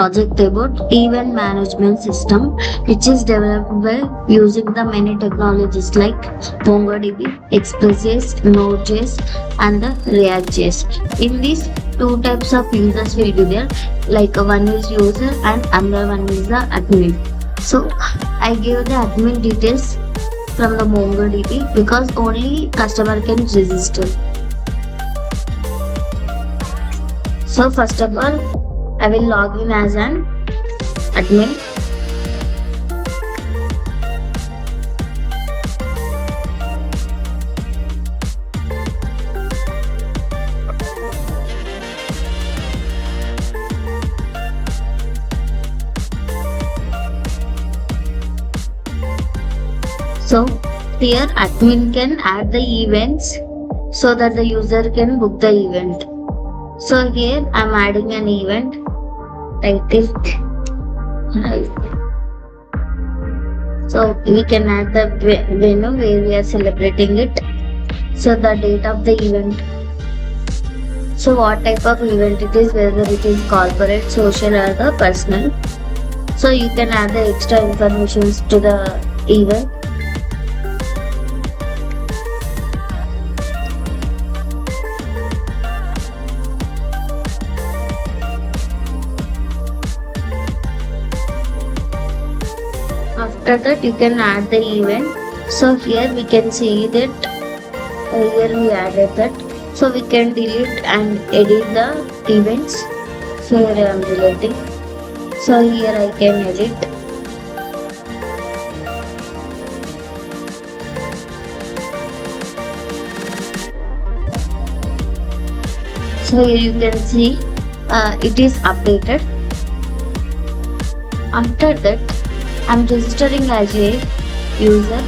Project about event management system, which is developed by using the many technologies like MongoDB, Express.js, Node.js, and the React.js. In these two types of users will be there, like one is user and another one is the admin. So I gave the admin details from the MongoDB because only customer can register. So first of all, I will log in as an admin. So here admin can add the events so that the user can book the event. So here I am adding an event. Title. So we can add the venue where we are celebrating it. So the date of the event. So what type of event it is, whether it is corporate, social or the personal. So you can add the extra information to the event. After that you can add the event. So here we can see that here we added that. So we can delete and edit the events. So here I am deleting. So here I can edit. So here you can see it is updated. After that I'm registering as a user.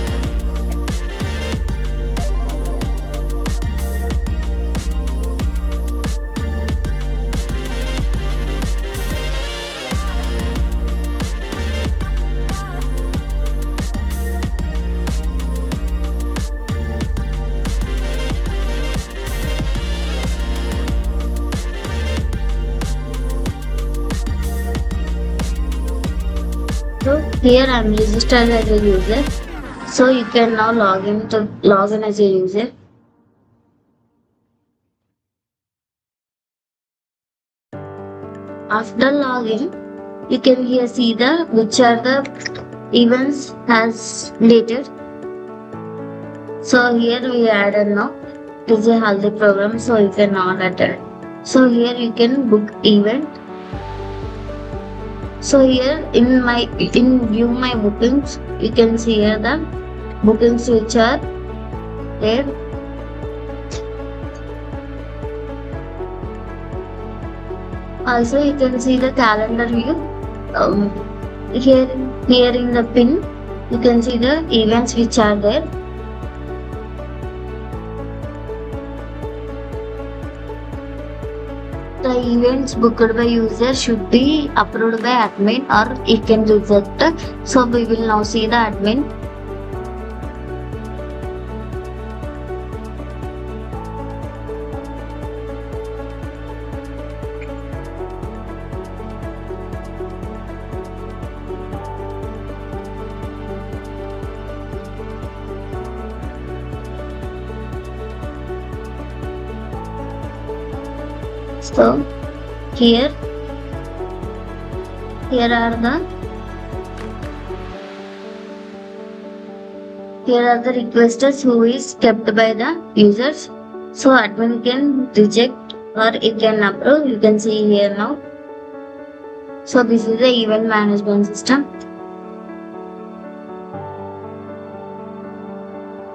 So here I am registered as a user. So you can now log in as a user. After login, you can here see the which are the events has dated. So here we added now. It is a Haldi program, so you can now add it. So here you can book event. So here in view my bookings, you can see here the bookings which are there. Also you can see the calendar view. Here in the pin, you can see the events which are there. The events booked by user should be approved by admin or it can reject. So we will now see the admin. So here are the requesters who is kept by the users. So admin can reject or it can approve. You can see here now. So this is the event management system.